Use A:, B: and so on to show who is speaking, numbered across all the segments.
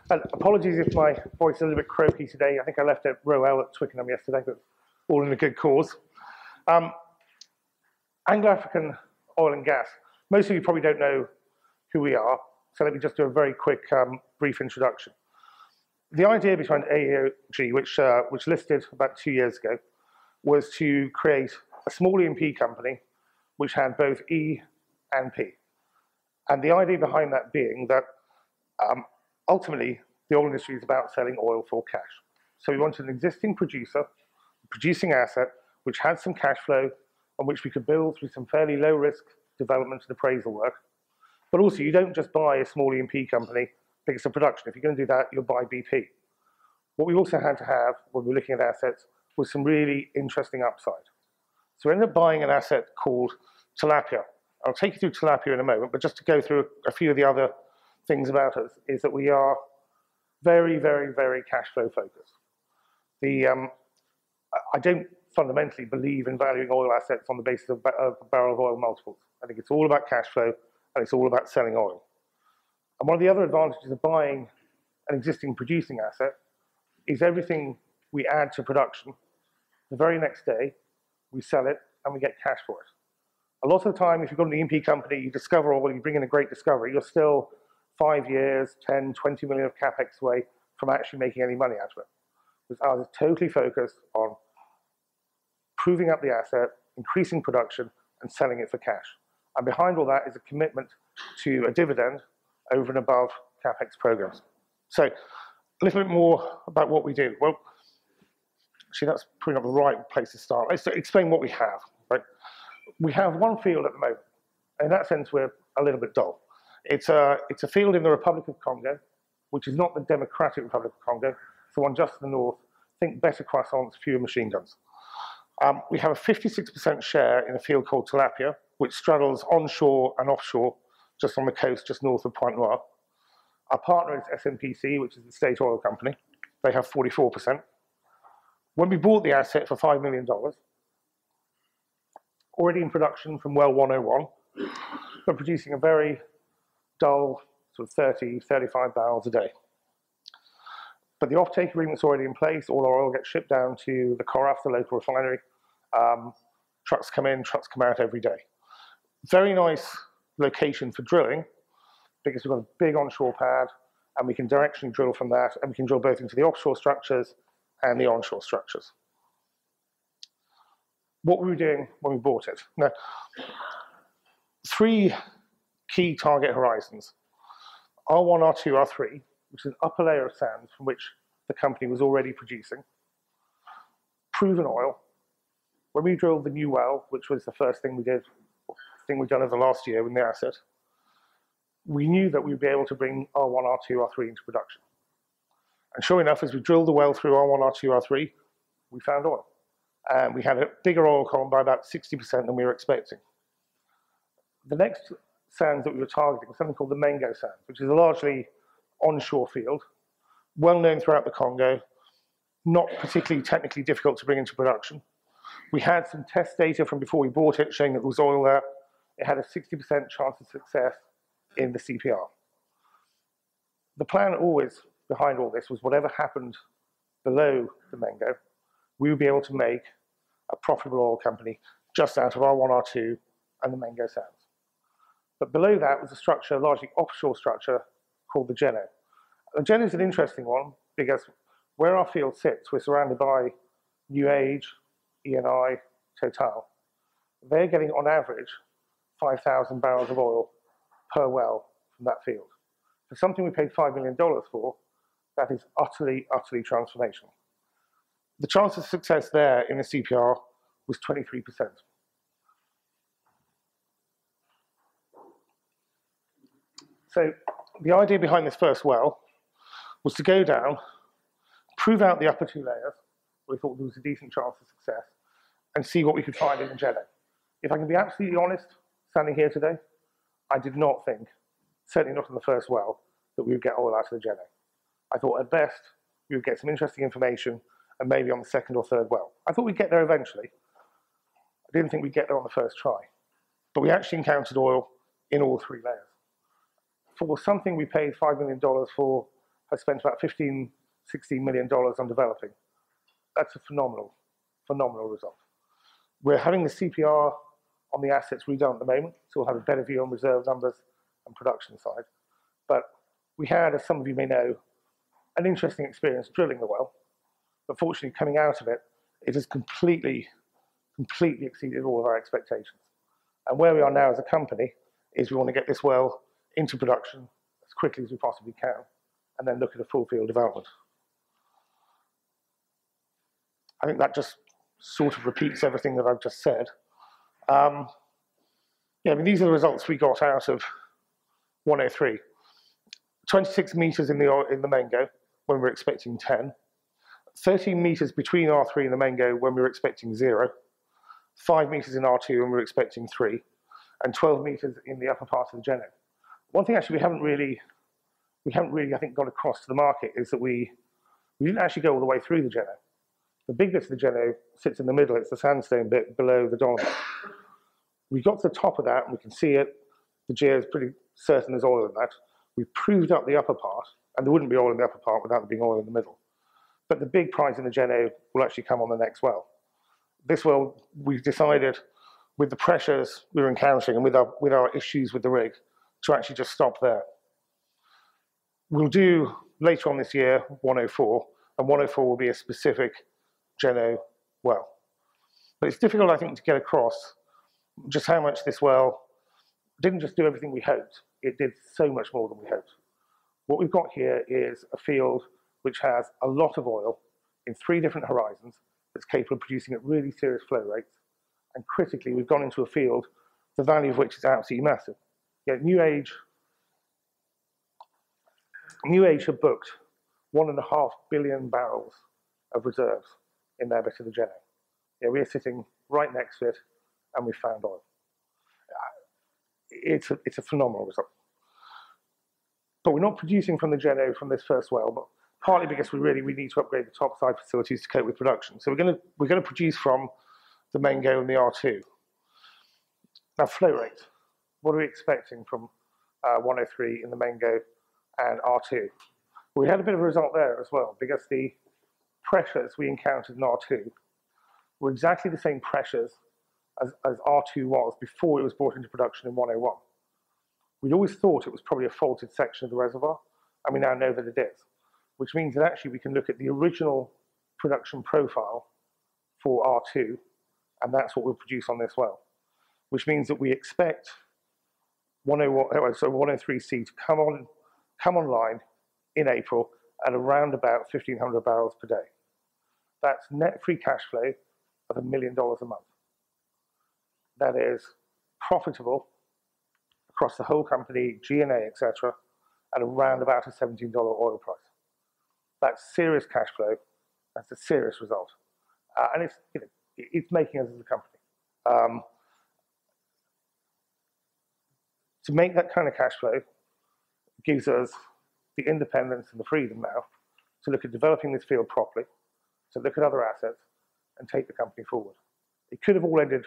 A: And apologies if my voice is a little bit croaky today. I think I left at row L at Twickenham yesterday, but all in a good cause. Anglo-African oil and gas. Most of you probably don't know who we are, so let me just do a very quick, brief introduction. The idea behind AEOG, which listed about 2 years ago, was to create a small E&P company which had both E and P. And the idea behind that being that ultimately the oil industry is about selling oil for cash. So we wanted an existing producer, producing asset, which had some cash flow and which we could build through some fairly low risk development and appraisal work. But also you don't just buy a small E&P company because of production. If you're going to do that, you'll buy BP. What we also had to have when we were looking at assets was some really interesting upside. So we ended up buying an asset called tilapia. I'll take you through tilapia in a moment, but just to go through a few of the other things about us is that we are very, very, very cash flow focused. I don't fundamentally believe in valuing oil assets on the basis of a barrel of oil multiples. I think it's all about cash flow and it's all about selling oil. And one of the other advantages of buying an existing producing asset is everything we add to production, the very next day, we sell it and we get cash for it. A lot of the time, if you've got an E&P company, you discover oil, you bring in a great discovery, you're still 5 years, 10, 20 million of capex away from actually making any money out of it. Because ours is totally focused on proving up the asset, increasing production, and selling it for cash. And behind all that is a commitment to a dividend over and above capex programs. So, a little bit more about what we do. Well, actually, that's probably not the right place to start. Let's explain what we have. Right? We have one field at the moment. In that sense, we're a little bit dull. It's a field in the Republic of Congo, which is not the Democratic Republic of Congo. It's the one just to the north. Think better croissants, fewer machine guns. We have a 56% share in a field called Tilapia, which straddles onshore and offshore, just on the coast, just north of Pointe Noire. Our partner is SNPC, which is the state oil company. They have 44%. When we bought the asset for $5 million, already in production from well 101, but producing a very dull sort of 30, 35 barrels a day. But the offtake agreement's already in place. All our oil gets shipped down to the Coraf, the local refinery. Trucks come in, trucks come out every day. Very nice location for drilling because we've got a big onshore pad and we can directionally drill from that, and we can drill both into the offshore structures and the onshore structures. What were we doing when we bought it? Now, 3 key target horizons. R1, R2, R3, which is an upper layer of sands from which the company was already producing. Proven oil. When we drilled the new well, which was the first thing we did, thing we've done over the last year with the asset, we knew that we'd be able to bring R1, R2, R3 into production. And sure enough, as we drilled the well through R1, R2, R3, we found oil. And we had a bigger oil column by about 60% than we were expecting. The next sands that we were targeting was something called the Mango sands, which is a largely onshore field, well known throughout the Congo, not particularly technically difficult to bring into production. We had some test data from before we bought it showing that there was oil there. It had a 60% chance of success in the CPR. The plan always behind all this was whatever happened below the Mango, we would be able to make a profitable oil company just out of R1, R2 and the Mango sands. But below that was a structure, largely offshore structure, called the Geno. The Geno is an interesting one because where our field sits, we're surrounded by New Age, ENI, Total. They're getting on average 5,000 barrels of oil per well from that field. For something we paid $5 million for, that is utterly, utterly transformational. The chance of success there in the CPR was 23%. So the idea behind this first well was to go down, prove out the upper 2 layers, where we thought there was a decent chance of success, and see what we could find in the Geno. If I can be absolutely honest, standing here today, I did not think, certainly not in the first well, that we would get oil out of the Geno. I thought at best we would get some interesting information, and maybe on the second or third well. I thought we'd get there eventually. I didn't think we'd get there on the first try. But we actually encountered oil in all 3 layers. For something we paid $5 million for has spent about $15–16 million on developing. That's a phenomenal result. We're having the CPR on the assets redone at the moment, so we'll have a better view on reserve numbers and production side. But we had, as some of you may know, an interesting experience drilling the well, but fortunately coming out of it, it has completely exceeded all of our expectations. And where we are now as a company is we want to get this well into production as quickly as we possibly can, and then look at a full field development. I think that just sort of repeats everything that I've just said. Yeah, I mean, these are the results we got out of 103. 26 meters in the main go when we were expecting 10. 13 meters between R3 and the main go when we were expecting 0. 5 meters in R2 when we were expecting 3. And 12 meters in the upper part of the Geno. One thing actually we haven't really, I think, got across to the market is that we didn't actually go all the way through the Geno. The big bit of the Geno sits in the middle. It's the sandstone bit below the dolomite. We got to the top of that, and we can see it. The geo is pretty certain there's oil in that. We proved up the upper part, and there wouldn't be oil in the upper part without there being oil in the middle. But the big prize in the Geno will actually come on the next well. This well, we've decided, with the pressures we were encountering and with our issues with the rig, to actually just stop there. We'll do, later on this year, 104, and 104 will be a specific Geno well. But it's difficult, I think, to get across just how much this well didn't just do everything we hoped, it did so much more than we hoped. What we've got here is a field which has a lot of oil in 3 different horizons that's capable of producing at really serious flow rates. And critically, we've gone into a field, the value of which is absolutely massive. Yeah, New Age have booked 1.5 billion barrels of reserves in their bit of the Geno. Yeah, we're sitting right next to it, and we found oil. It's a phenomenal result. But we're not producing from the Geno from this first well, but partly because we need to upgrade the topside facilities to cope with production. So we're going to produce from the main go and the R2. Now, flow rate. What are we expecting from 103 in the main go and R2? We had a bit of a result there as well, because the pressures we encountered in R2 were exactly the same pressures as R2 was before it was brought into production in 101. We'd always thought it was probably a faulted section of the reservoir, and we now know that it is, which means that actually we can look at the original production profile for R2, and that's what we'll produce on this well, which means that we expect 103C to come online in April at around about 1,500 barrels per day. That's net free cash flow of $1 million a month. That is profitable across the whole company, G&A, etc., at around about a $17 oil price. That's serious cash flow. That's a serious result, and it's making us as a company. To make that kind of cash flow gives us the independence and the freedom now to look at developing this field properly, to look at other assets, and take the company forward. It could have all ended,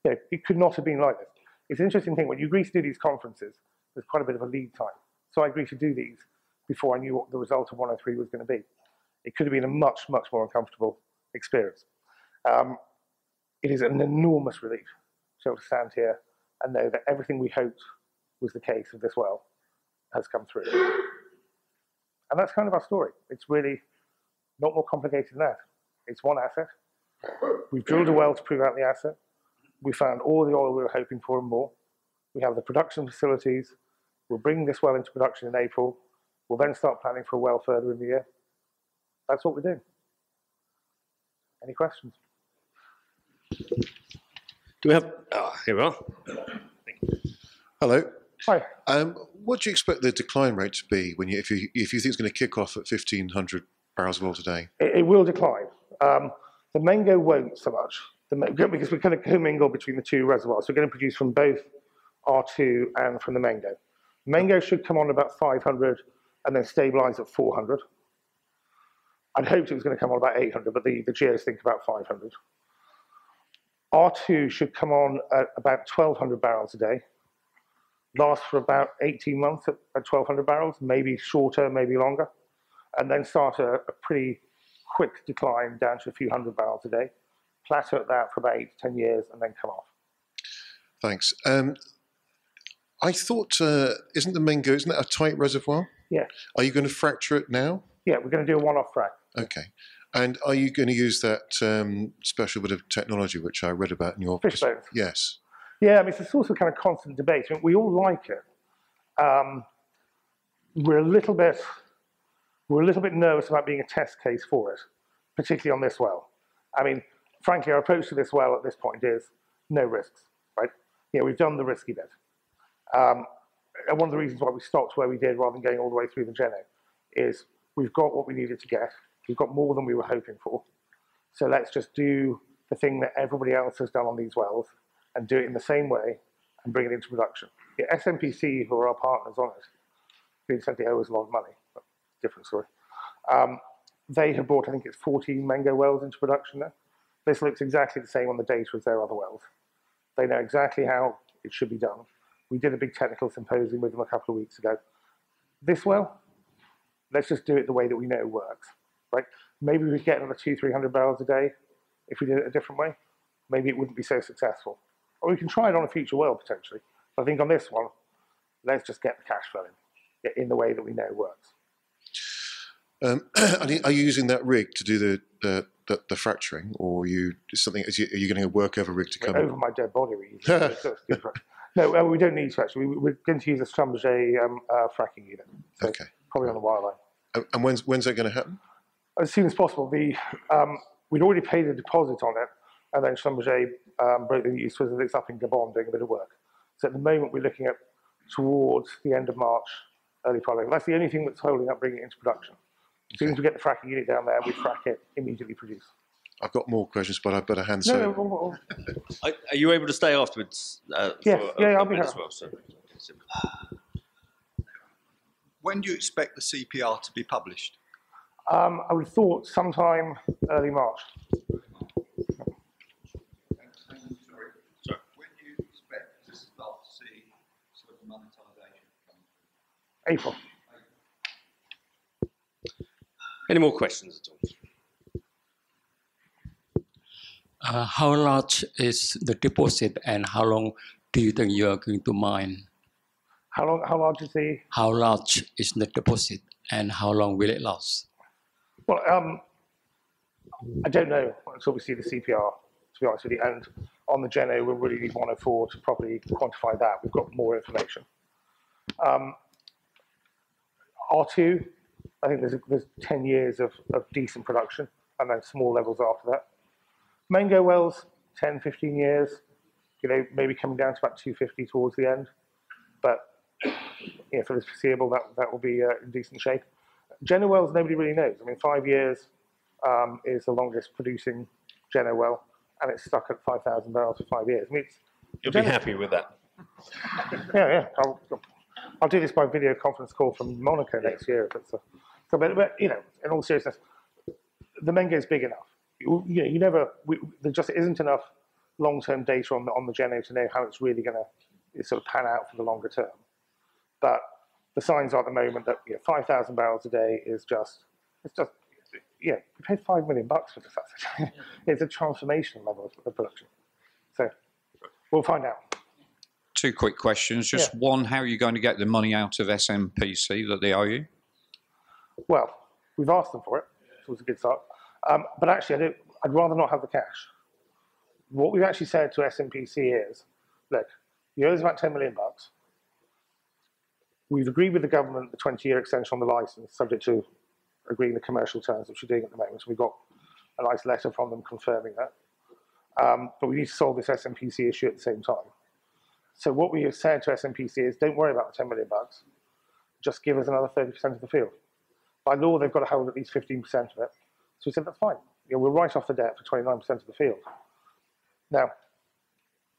A: it could not have been like this. It's an interesting thing, when you agree to do these conferences, there's quite a bit of a lead time. So I agreed to do these before I knew what the result of 103 was going to be. It could have been a much, much more uncomfortable experience. It is an enormous relief to be able to stand here and know that everything we hoped was the case of this well has come through. And that's kind of our story. It's really not more complicated than that. It's one asset. We've drilled a well to prove out the asset. We found all the oil we were hoping for and more. We have the production facilities. We'll bring this well into production in April. We'll then start planning for a well further in the year. That's what we're doing. Any questions?
B: Do we have, here we are.
C: Hello.
A: Hi.
C: What do you expect the decline rate to be when if you think it's going to kick off at 1,500 barrels of oil a day?
A: It will decline. The Mango won't so much, because we're going to commingle between the two reservoirs. We're going to produce from both R2 and from the Mango. Mango should come on about 500 and then stabilize at 400. I'd hoped it was going to come on about 800, but the geos think about 500. R2 should come on at about 1,200 barrels a day, last for about 18 months at 1,200 barrels, maybe shorter, maybe longer. and then start a pretty quick decline down to a few hundred barrels a day, plateau at that for about 8 to 10 years, and then come off.
C: Thanks. I thought, isn't that a tight reservoir?
A: Yeah.
C: Are you going to fracture it now?
A: Yeah, we're going to do a one-off frac.
C: Okay. And are you going to use that special bit of technology which I read about in your...
A: Fish bones.
C: Yes.
A: Yeah, I mean, it's a source of kind of constant debate. I mean, we all like it. We're a little bit nervous about being a test case for it, particularly on this well. I mean, frankly, our approach to this well at this point is no risks, right? Yeah, we've done the risky bit. And one of the reasons why we stopped where we did rather than going all the way through the Geno is we've got what we needed to get. We've got more than we were hoping for. So let's just do the thing that everybody else has done on these wells and do it in the same way and bring it into production. Yeah, SMPC, who are our partners on it, who incidentally owe us a lot of money, but different story. They have brought, I think it's 14 mango wells into production now. This looks exactly the same on the data as their other wells. They know exactly how it should be done. We did a big technical symposium with them a couple of weeks ago. This well, let's just do it the way that we know works, right? Maybe we could get another 200-300 barrels a day if we did it a different way. Maybe it wouldn't be so successful. Or we can try it on a future well, potentially. But I think on this one, let's just get the cash flow in the way that we know works.
C: Are you using that rig to do the fracturing, or are you getting a workover rig to come
A: over my dead body? No, we don't need to actually. We're going to use a Schlumberger fracking unit. So
C: okay.
A: Probably on the wireline.
C: And when's that going to happen?
A: As soon as possible. We'd already paid a deposit on it, and then Schlumberger broke the news because it's up in Gabon doing a bit of work. So at the moment, we're looking at towards the end of March, early following. That's the only thing that's holding up bringing it into production. As soon as we get the fracking unit down there, we frack it, immediately produce.
C: I've got more questions, but I better hand
B: Are you able to stay afterwards?
A: Yes, I'll be here
B: as well. So.
D: When do you expect the CPR to be published?
A: I would have thought sometime early March.
D: Sorry. When do you expect to start to see sort of monetisation coming?
A: April.
B: Any more questions at all?
E: How large is the deposit, and how long do you think you are going to mine?
A: How large is the?
E: How large is the deposit, and how long will it last?
A: Well, I don't know until we see the CPR, to be honest with you. And on the Geno, we'll really need 104 to properly quantify that. We've got more information. R2, I think there's 10 years of decent production, and then small levels after that. Mango wells, 10, 15 years, maybe coming down to about 250 towards the end. But for the foreseeable, that will be in decent shape. Geno wells, nobody really knows. I mean, 5 years is the longest producing Geno well, and it's stuck at 5,000 barrels for 5 years. I mean,
B: You'll be happy with that.
A: Yeah. I'll do this by video conference call from Monaco next year. If it's but in all seriousness, the Mengo is big enough. There just isn't enough long-term data on the Geno to know how it's really going to sort of pan out for the longer term. But the signs are at the moment that 5,000 barrels a day is we paid $5 million for this asset. It's a transformation level of production. So we'll find out.
F: Two quick questions. Just one, how are you going to get the money out of SMPC that they owe you?
A: Well, we've asked them for it, so it's a good start. But actually, I'd rather not have the cash. What we've actually said to SMPC is, look, you owe us about $10 million. We've agreed with the government the 20-year extension on the license, subject to agreeing the commercial terms, which we're doing at the moment. So we've got a nice letter from them confirming that. But we need to solve this SMPC issue at the same time. So what we have said to SMPC is, don't worry about the $10 million. Just give us another 30% of the field. By law, they've got to hold at least 15% of it. So we said, that's fine. We'll write off the debt for 29% of the field. Now,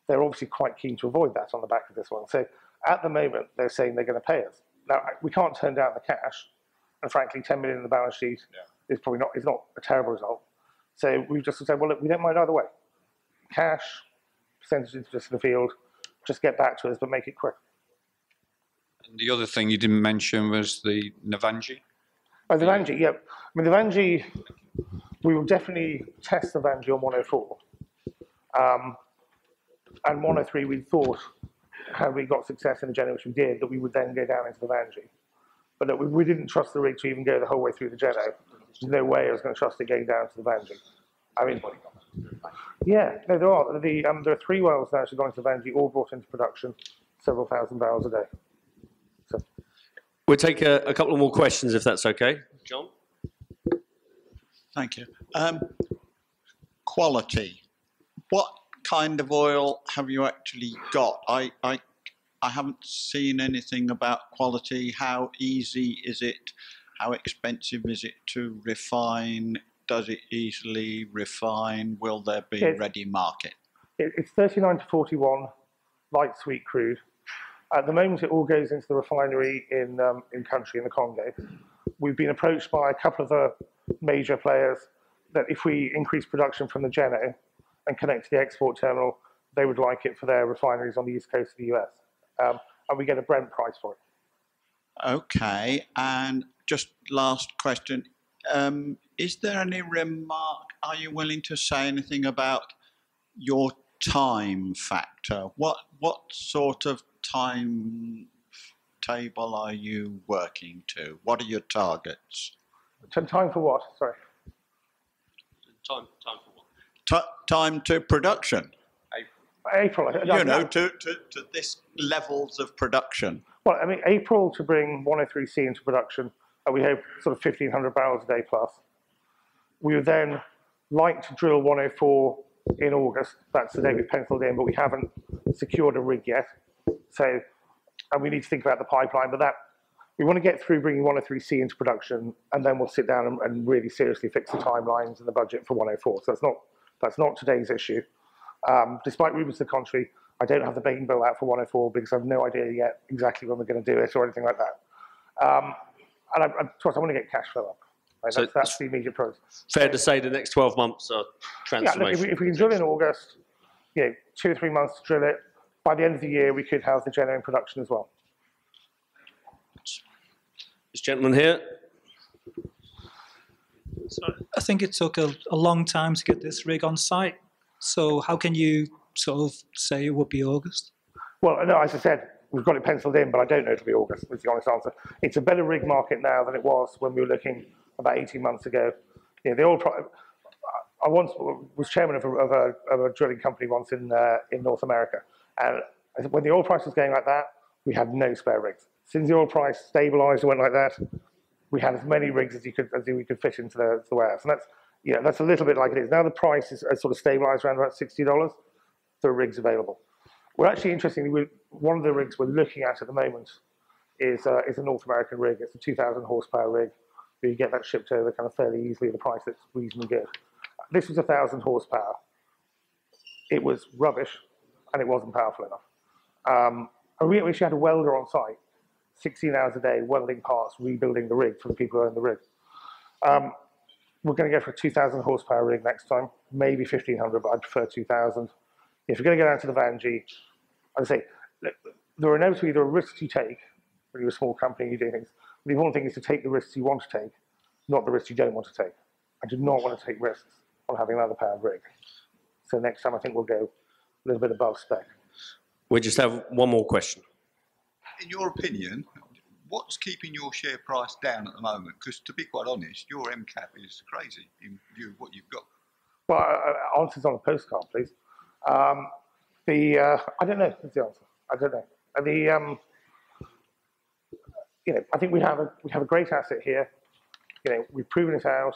A: they're obviously quite keen to avoid that on the back of this one. So at the moment, they're saying they're going to pay us. Now, we can't turn down the cash. And frankly, 10 million in the balance sheet is probably not a terrible result. So we've just said, well, look, we don't mind either way. Cash, percentage interest in the field, just get back to us, but make it quick.
F: And the other thing you didn't mention was the Navanji.
A: Oh, the Vangie, yeah. I mean, the Vangie, we will definitely test the Vangie on 104. And 103, we thought, had we got success in the Geno, which we did, that we would then go down into the Vangie. But look, we didn't trust the rig to even go the whole way through the Geno. There's no way I was going to trust it going down to the Vangie. I mean, yeah, no, there are. There are 3 wells now actually going to the Vangie, all brought into production, several thousand barrels a day. So.
B: We'll take a couple more questions if that's okay. John?
G: Thank you. Quality. What kind of oil have you actually got? I haven't seen anything about quality. How easy is it? How expensive is it to refine? Does it easily refine? Will there be ready market?
A: It's 39 to 41 light sweet crude. At the moment, it all goes into the refinery in country in the Congo. We've been approached by a couple of the major players that if we increase production from the Geno and connect to the export terminal, they would like it for their refineries on the east coast of the US. And we get a Brent price for it.
G: Okay, and just last question. Is there any remark, are you willing to say anything about your time factor? What sort of time table are you working to? What are your targets?
A: Time for what? Sorry.
B: Time for what?
G: Time to production.
A: April.
G: You know, to this levels of production.
A: Well, I mean, April to bring 103C into production, and we hope sort of 1,500 barrels a day plus. We would then like to drill 104 in August. That's the day we penciled in, but we haven't secured a rig yet. So, and we need to think about the pipeline, but that we want to get through bringing 103C into production, and then we'll sit down and really seriously fix the timelines and the budget for 104. So that's not today's issue. Despite rumours to the contrary, I don't have the begging bill out for 104 because I have no idea yet exactly when we're going to do it or anything like that. And of course, I want to get cash flow up. Right?
B: So
A: that's the immediate process.
B: Fair to say the next 12 months are transformation.
A: Yeah, if we can drill in August, 2 or 3 months to drill it, by the end of the year, we could have the Geno in production as well.
B: This gentleman here.
H: So I think it took a long time to get this rig on site. So how can you sort of say it would be August? Well,
A: no, as I said, we've got it penciled in, but I don't know it'll be August, is the honest answer. It's a better rig market now than it was when we were looking about 18 months ago. The oil price, I once was chairman of a drilling company once in North America. And when the oil price was going like that, we had no spare rigs. Since the oil price stabilized and went like that, we had as many rigs as we could fit into the warehouse. And that's a little bit like it is. Now the price is sort of stabilized around about $60. There are rigs available. We're actually, interestingly, one of the rigs we're looking at the moment is a North American rig. It's a 2,000 horsepower rig. You get that shipped over kind of fairly easily at a price that's reasonably good. This was 1,000 horsepower. It was rubbish, and it wasn't powerful enough. And we actually had a welder on site, 16 hours a day, welding parts, rebuilding the rig for the people who own the rig. We're going to go for a 2,000 horsepower rig next time, maybe 1,500, but I'd prefer 2,000. If you're going to go down to the Vangie, I'd say there are inevitably risks you take when you're a small company and you do things. The important thing is to take the risks you want to take, not the risks you don't want to take. I do not want to take risks on having another powered rig. So next time I think we'll go a little bit above spec.
B: We just have one more question.
D: In your opinion, what's keeping your share price down at the moment? Because to be quite honest, your MCAP is crazy in view of what you've got.
A: Well, answers on a postcard, please. I don't know. That's the answer. I don't know. I think we have a great asset here. We've proven it out.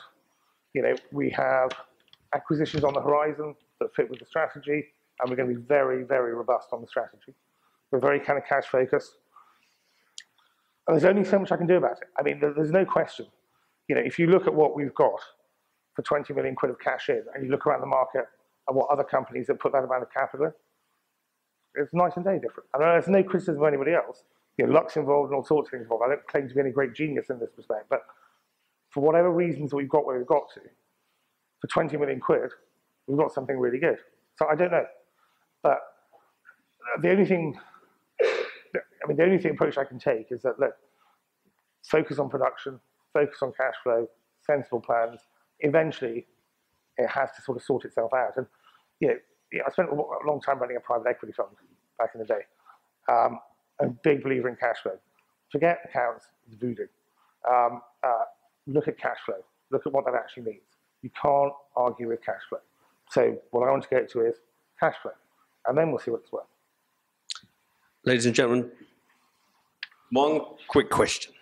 A: We have acquisitions on the horizon that fit with the strategy, and we're going to be very, very robust on the strategy. We're very kind of cash focused. And there's only so much I can do about it. I mean, there's no question. If you look at what we've got for 20 million quid of cash in, and you look around the market at what other companies have put that amount of capital in, it's night and day different. And there's no criticism of anybody else. Luck's involved and all sorts of things involved. I don't claim to be any great genius in this respect, but for whatever reasons we've got where we've got to, for 20 million quid, we've got something really good. So I don't know. But the only approach I can take is that, look, focus on production, focus on cash flow, sensible plans. Eventually, it has to sort of sort itself out. And I spent a long time running a private equity fund back in the day. I'm a big believer in cash flow. Forget accounts, it's voodoo. Look at cash flow. Look at what that actually means. You can't argue with cash flow. So what I want to go to is cash flow, and then we'll see what it's worth.
B: Ladies and gentlemen, one quick question.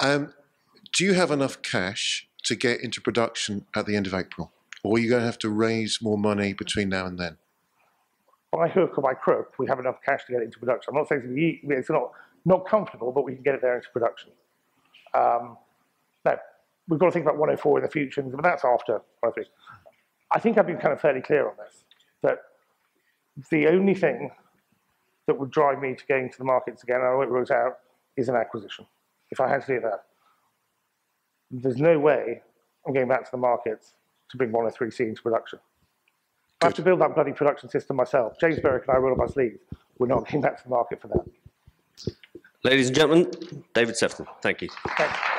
C: Do you have enough cash to get into production at the end of April? Or are you going to have to raise more money between now and then?
A: By hook or by crook, we have enough cash to get it into production. I'm not saying it's not comfortable, but we can get it there into production. Now, we've got to think about 104 in the future, but that's after 103. I think I've been kind of fairly clear on this, that the only thing that would drive me to getting to the markets again, and I won't rule it out, is an acquisition. If I had to do that, there's no way I'm going back to the markets to bring 103C into production. I have to build that bloody production system myself. James Berwick and I roll up our sleeves. We're not getting back to the market for that.
B: Ladies and gentlemen, David Sefton, thank you.
A: Thanks.